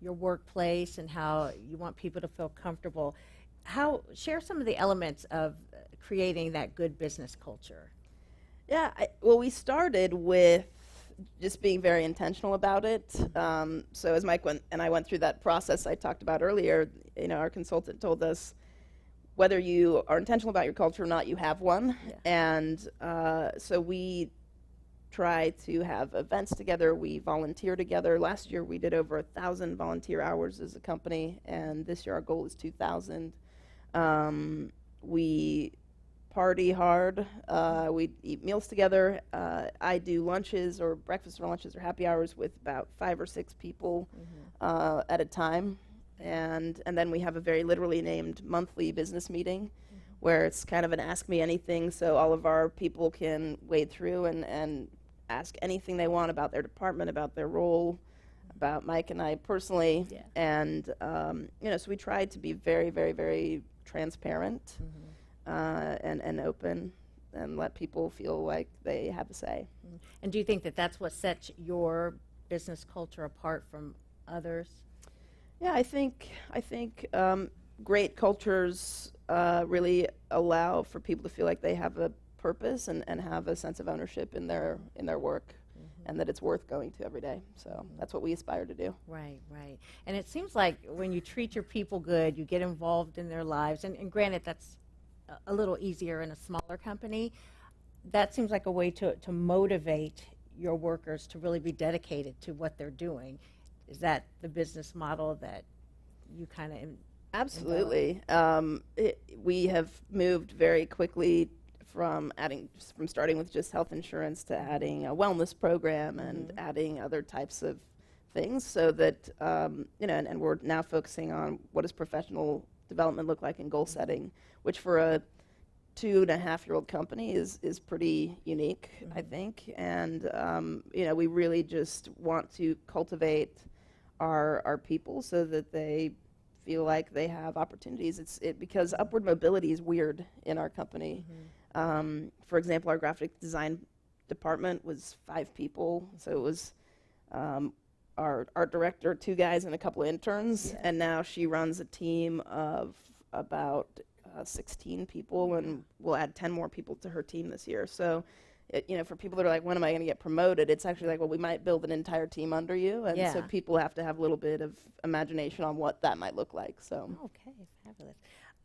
your workplace and how you want people to feel comfortable. Share some of the elements of creating that good business culture. Yeah, well, we started with just being very intentional about it. So as Mike and I went through that process I talked about earlier, our consultant told us, whether you are intentional about your culture or not, you have one. Yeah. And so we try to have events together. We volunteer together. Last year we did over 1,000 volunteer hours as a company, and this year our goal is 2,000. We party hard. We eat meals together. I do lunches or breakfast or lunches or happy hours with about 5 or 6 people at a time. And then we have a very literally named monthly business meeting where it's kind of an ask me anything, so all of our people can wade through and ask anything they want about their department, about their role, about Mike and I personally. Yeah. And so we try to be very, very, very transparent and open, and let people feel like they have a say. And do you think that that's what sets your business culture apart from others? Yeah, I think great cultures really allow for people to feel like they have a purpose and have a sense of ownership in their work, and that it's worth going to every day. So that's what we aspire to do. Right, right. And it seems like when you treat your people good, you get involved in their lives, and granted that's a little easier in a smaller company. That seems like a way to motivate your workers to really be dedicated to what they're doing. Is that the business model that you kind of Absolutely. We have moved very quickly from starting with just health insurance to adding a wellness program and adding other types of things, so that and we're now focusing on what does professional development look like in goal setting, which for a 2.5-year-old company is pretty unique, I think. And we really just want to cultivate our people so that they feel like they have opportunities. Because upward mobility is weird in our company. For example, our graphic design department was 5 people, so it was our art director, 2 guys, and a couple of interns, and now she runs a team of about 16 people, and we'll add 10 more people to her team this year. So, for people that are like, when am I going to get promoted? It's actually like, well, we might build an entire team under you, and so people have to have a little bit of imagination on what that might look like. So. Okay, fabulous.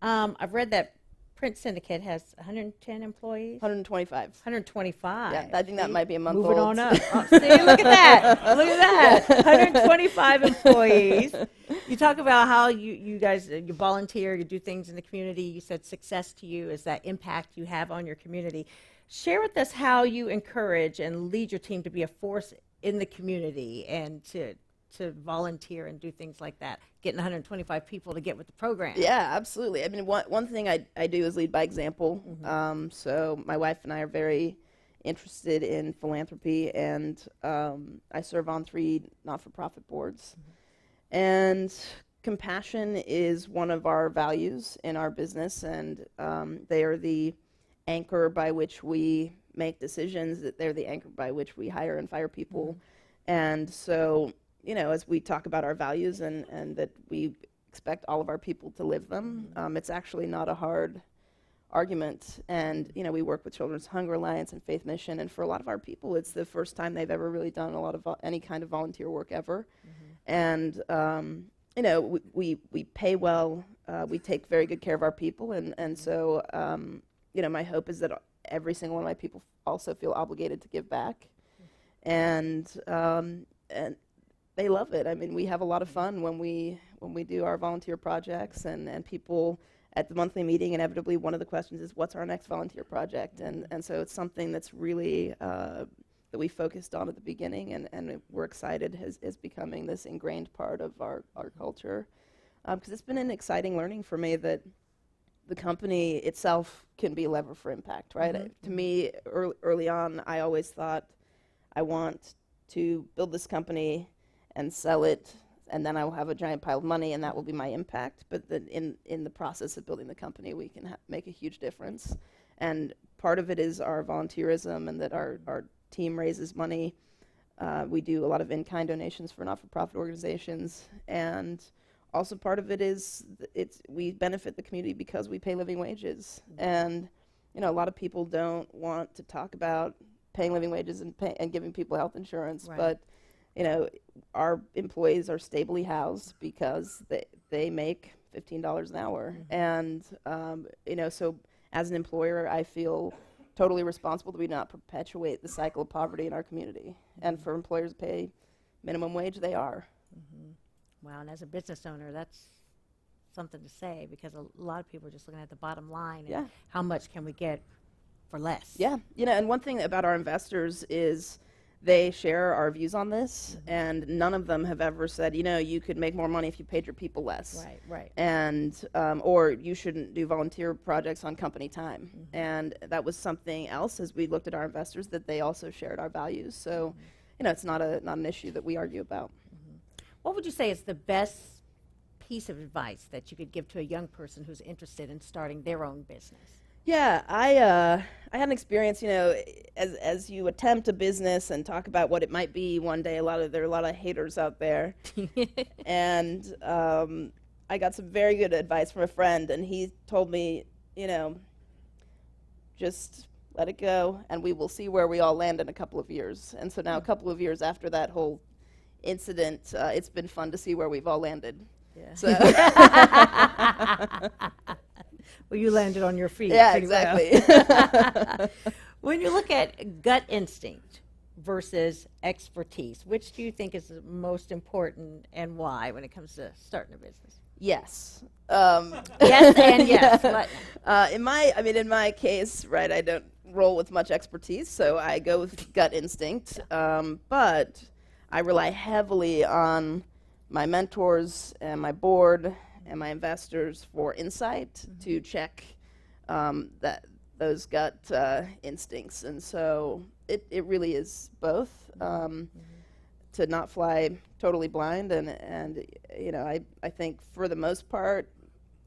I've read that Print Syndicate has 110 employees? 125. 125. Yeah, I think that See? might be a month Moving old. on up. Oh, see, look at that. Look at that. 125 employees. You talk about how you guys you volunteer, you do things in the community. You said success to you is that impact you have on your community. Share with us how you encourage and lead your team to be a force in the community and to volunteer and do things like that, getting 125 people to get with the program. Yeah, absolutely. I mean, one thing I do is lead by example. So my wife and I are very interested in philanthropy, and I serve on 3 not-for-profit boards. And compassion is one of our values in our business, and they are the anchor by which we make decisions, that they're the anchor by which we hire and fire people. And so, you know, as we talk about our values and that we expect all of our people to live them, it's actually not a hard argument. And, you know, we work with Children's Hunger Alliance and Faith Mission, and for a lot of our people, it's the first time they've ever really done a lot of any kind of volunteer work ever. And, you know, we pay well, we take very good care of our people, and so, you know, my hope is that every single one of my people also feel obligated to give back. And they love it. I mean, we have a lot of fun when we do our volunteer projects, and people at the monthly meeting, inevitably one of the questions is, what's our next volunteer project? And so it's something that's really that we focused on at the beginning, and we're excited is becoming this ingrained part of our culture. Because it's been an exciting learning for me that the company itself can be a lever for impact, right? To me, early on, I always thought, I want to build this company and sell it, and then I will have a giant pile of money, and that will be my impact. But that in the process of building the company, we can make a huge difference. And part of it is our volunteerism, and that our team raises money. We do a lot of in-kind donations for not-for-profit organizations, and also part of it is we benefit the community because we pay living wages. And you know, a lot of people don't want to talk about paying living wages and giving people health insurance, but you know, our employees are stably housed because they make $15 an hour. And you know, so as an employer, I feel totally responsible that we not perpetuate the cycle of poverty in our community. And for employers to pay minimum wage, they are. Wow, and as a business owner, that's something to say, because a lot of people are just looking at the bottom line and how much can we get for less. Yeah, you know, and one thing about our investors is they share our views on this, and none of them have ever said, you know, you could make more money if you paid your people less. Right. And, or you shouldn't do volunteer projects on company time. And that was something else as we looked at our investors, that they also shared our values. So, you know, it's not an issue that we argue about. What would you say is the best piece of advice that you could give to a young person who's interested in starting their own business? Yeah, I had an experience, you know, as you attempt a business and talk about what it might be one day, there are a lot of haters out there. And I got some very good advice from a friend, and he told me, you know, just let it go, and we will see where we all land in a couple of years. And so now a couple of years after that whole incident, it's been fun to see where we've all landed. Yeah. So Well, you landed on your feet. yeah, pretty well. exactly. When you look at gut instinct versus expertise, which do you think is the most important, and why, when it comes to starting a business? Yes. Yes and yes. What? In my case, right, I don't roll with much expertise, so I go with gut instinct. But I rely heavily on my mentors and my board and my investors for insight to check those gut instincts. And so it really is both, to not fly totally blind. And you know, I think for the most part,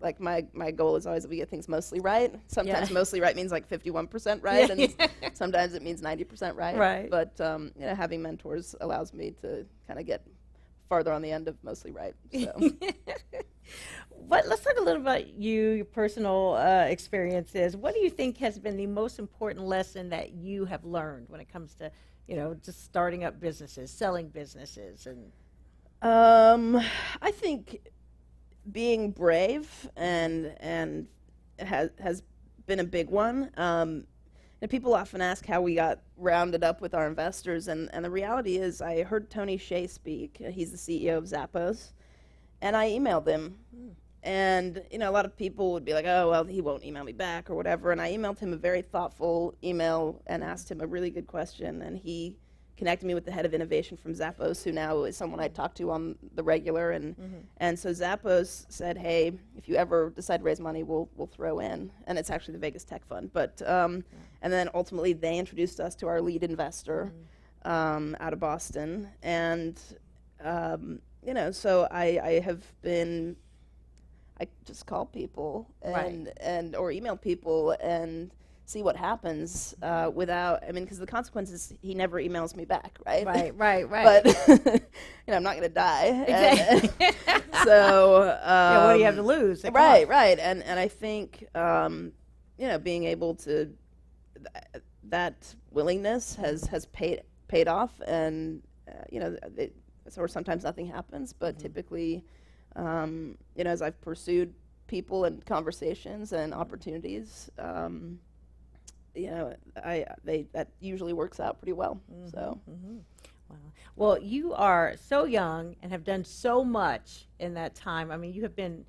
like my goal is always that we get things mostly right. Sometimes mostly right means like 51% right, and sometimes it means 90% right. Right. But you know, having mentors allows me to kind of get farther on the end of mostly right. So. But let's talk a little about your personal experiences. What do you think has been the most important lesson that you have learned when it comes to, you know, just starting up businesses, selling businesses, and? I think being brave and has been a big one. And people often ask how we got rounded up with our investors, and the reality is I heard Tony Hsieh speak. He's the CEO of Zappos, and I emailed him. And, you know, a lot of people would be like, oh, well, he won't email me back or whatever. And I emailed him a very thoughtful email and asked him a really good question. And he connected me with the head of innovation from Zappos, who now is someone I talk to on the regular. And so Zappos said, hey, if you ever decide to raise money, we'll throw in. And it's actually the Vegas Tech Fund. But and then ultimately they introduced us to our lead investor out of Boston. And, you know, so I have been... I just call people and or email people and see what happens without, I mean, because the consequence is he never emails me back, right? Right. But, you know, I'm not going to die. Exactly. So. Yeah, what do you have to lose? Right. And I think, you know, being able to, that willingness has paid off. And, you know, or sometimes nothing happens, but typically, you know, as I've pursued people and conversations and opportunities, you know, that usually works out pretty well. So, Wow. Well, you are so young and have done so much in that time. I mean, you have been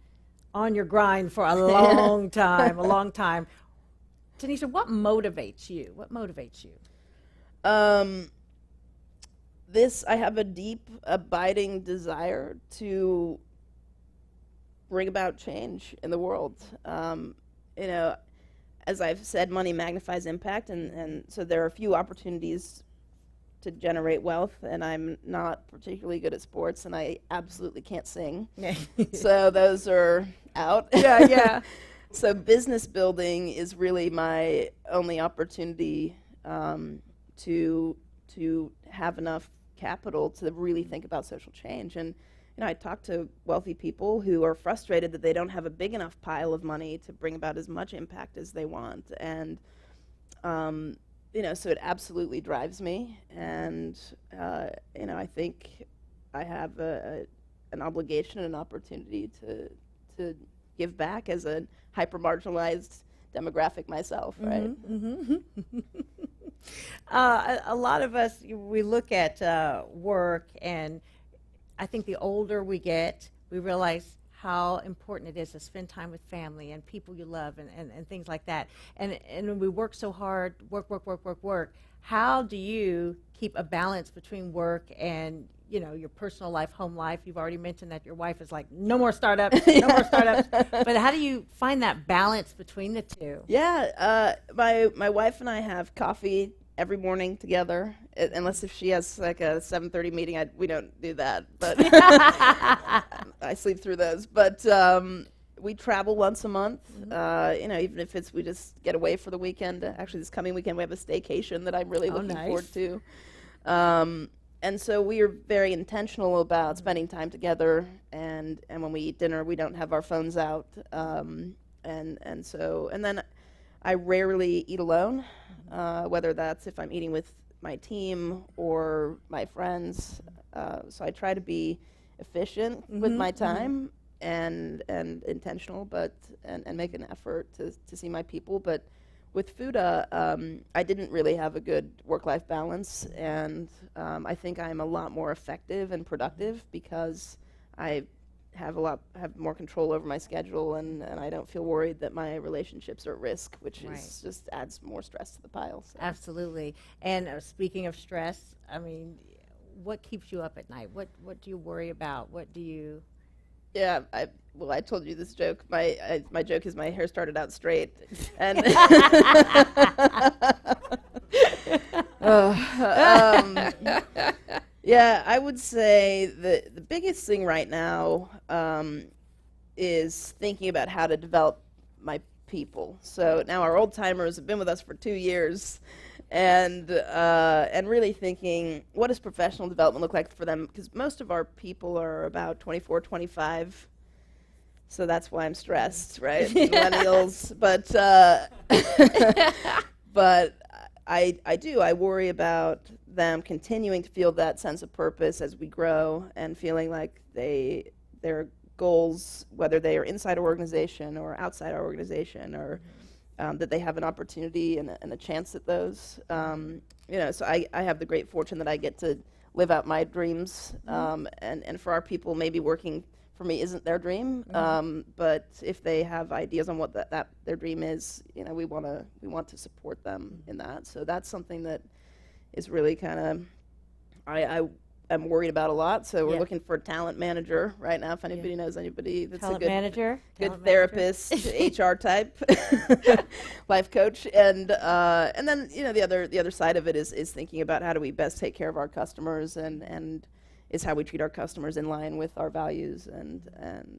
on your grind for a long time, Tanisha, what motivates you? What motivates you? I have a deep, abiding desire to bring about change in the world. You know, as I've said, money magnifies impact, and so there are a few opportunities to generate wealth, and I'm not particularly good at sports, and I absolutely can't sing. So those are out. Yeah. So business building is really my only opportunity to have enough capital to really think about social change. And you know, I talk to wealthy people who are frustrated that they don't have a big enough pile of money to bring about as much impact as they want. And, you know, so it absolutely drives me. And, you know, I think I have an obligation and an opportunity to give back as a hyper-marginalized demographic myself, right? A lot of us, we look at work, and I think the older we get, we realize how important it is to spend time with family and people you love and things like that. And when we work so hard, work, how do you keep a balance between work and, you know, your personal life, home life? You've already mentioned that your wife is like, no more startups, no more startups. But how do you find that balance between the two? Yeah, my wife and I have coffee every morning together, unless if she has like a 7:30 meeting, we don't do that. But I sleep through those. But we travel once a month. You know, even if we just get away for the weekend. Actually, this coming weekend we have a staycation that I'm really looking forward to. And so we are very intentional about spending time together. And when we eat dinner, we don't have our phones out. And then I rarely eat alone. Whether that's if I'm eating with my team or my friends. So I try to be efficient with my time and intentional, and make an effort to see my people. But with Fuda, I didn't really have a good work-life balance, and I think I'm a lot more effective and productive because I have more control over my schedule, and I don't feel worried that my relationships are at risk, which is just adds more stress to the pile. So. Absolutely. And speaking of stress, I mean, what keeps you up at night? What do you worry about? What do you? Yeah, I told you this joke. My joke is my hair started out straight, and yeah, I would say the biggest thing right now is thinking about how to develop my people. So now our old timers have been with us for 2 years, and really thinking, what does professional development look like for them? Because most of our people are about 24, 25. So that's why I'm stressed, right? Millennials, but I worry about them continuing to feel that sense of purpose as we grow, and feeling like their goals, whether they are inside our organization or outside our organization, or that they have an opportunity and a chance at those. So I have the great fortune that I get to live out my dreams, and for our people, maybe working for me isn't their dream, but if they have ideas on what that their dream is, we want to support them in that. So that's something that is really kind of I am worried about a lot. So we're looking for a talent manager right now. If anybody knows anybody that's Talent a good manager, good therapist, HR type, life coach, and then the other side of it is thinking about how do we best take care of our customers, and is how we treat our customers in line with our values, and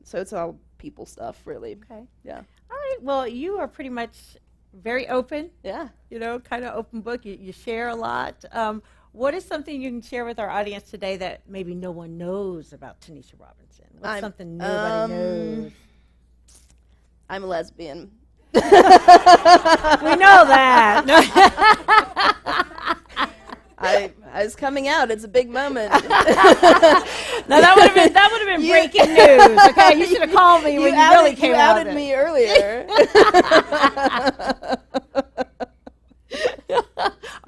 so it's all people stuff, really. Okay. Yeah. All right. Well, you are pretty much very open. Yeah. Kind of open book. You share a lot. What is something you can share with our audience today that maybe no one knows about Tanisha Robinson? What's something nobody knows? I'm a lesbian. We know that. I was coming out. It's a big moment. No, that would have been breaking news. Okay, you should have called me when you really came out. You outed me earlier.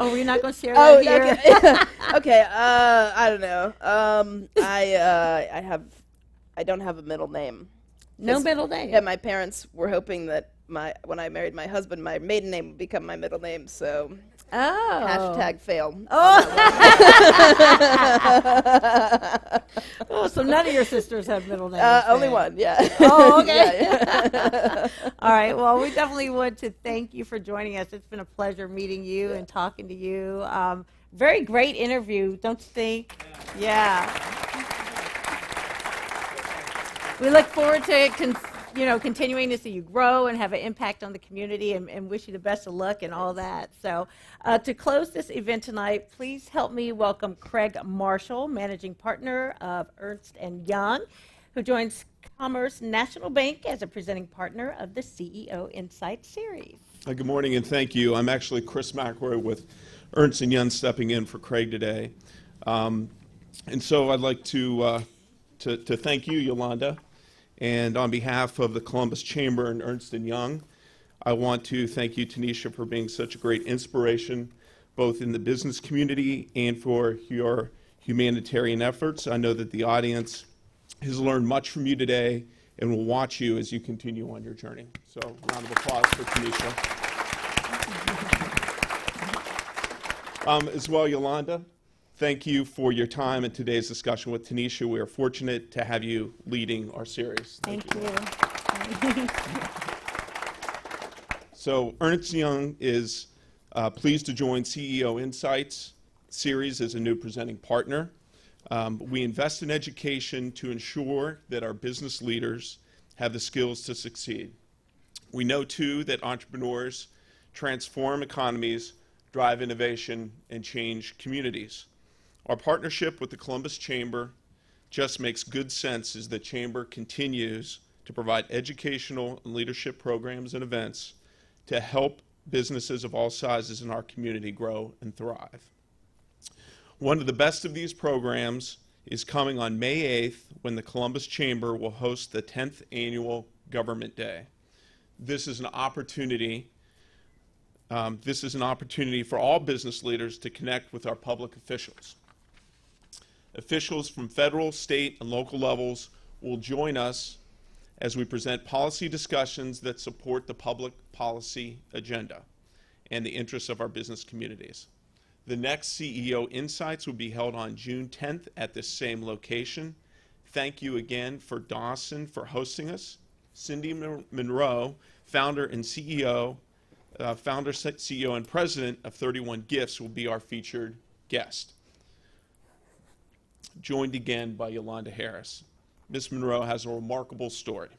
Oh, we're not going to share that here? Okay. I don't know. I don't have a middle name. No middle name? Yeah, my parents were hoping that when I married my husband, my maiden name would become my middle name, so hashtag fail. Oh, so none of your sisters have middle names? Only one, yeah. Oh, okay. Yeah. All right, well, we definitely want to thank you for joining us. It's been a pleasure meeting you and talking to you. Very great interview, don't you think? Yeah. We look forward to continuing to see you grow and have an impact on the community, and wish you the best of luck and all that. So to close this event tonight, please help me welcome Craig Marshall, Managing Partner of Ernst & Young, who joins Commerce National Bank as a presenting partner of the CEO Insight Series. Good morning and thank you. I'm actually Chris McElroy with Ernst & Young stepping in for Craig today. And so I'd like to thank you, Yolanda. And on behalf of the Columbus Chamber and Ernst & Young, I want to thank you, Tanisha, for being such a great inspiration, both in the business community and for your humanitarian efforts. I know that the audience has learned much from you today and will watch you as you continue on your journey. So, round of applause for Tanisha. As well, Yolanda, thank you for your time in today's discussion with Tanisha. We are fortunate to have you leading our series. Thank you. So Ernst & Young is pleased to join CEO Insights series as a new presenting partner. We invest in education to ensure that our business leaders have the skills to succeed. We know, too, that entrepreneurs transform economies, drive innovation, and change communities. Our partnership with the Columbus Chamber just makes good sense as the Chamber continues to provide educational and leadership programs and events to help businesses of all sizes in our community grow and thrive. One of the best of these programs is coming on May 8th when the Columbus Chamber will host the 10th Annual Government Day. This is an opportunity for all business leaders to connect with our public officials. Officials from federal, state, and local levels will join us as we present policy discussions that support the public policy agenda and the interests of our business communities. The next CEO Insights will be held on June 10th at this same location. Thank you again for Dawson for hosting us. Cindy Monroe, founder, CEO, and president of 31 Gifts, will be our featured guest, joined again by Yolanda Harris. Ms. Monroe has a remarkable story.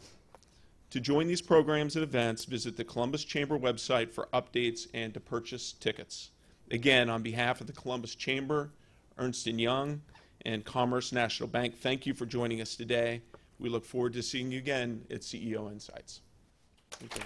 To join these programs and events, visit the Columbus Chamber website for updates and to purchase tickets. Again, on behalf of the Columbus Chamber, Ernst & Young, and Commerce National Bank, thank you for joining us today. We look forward to seeing you again at CEO Insights. Thank you.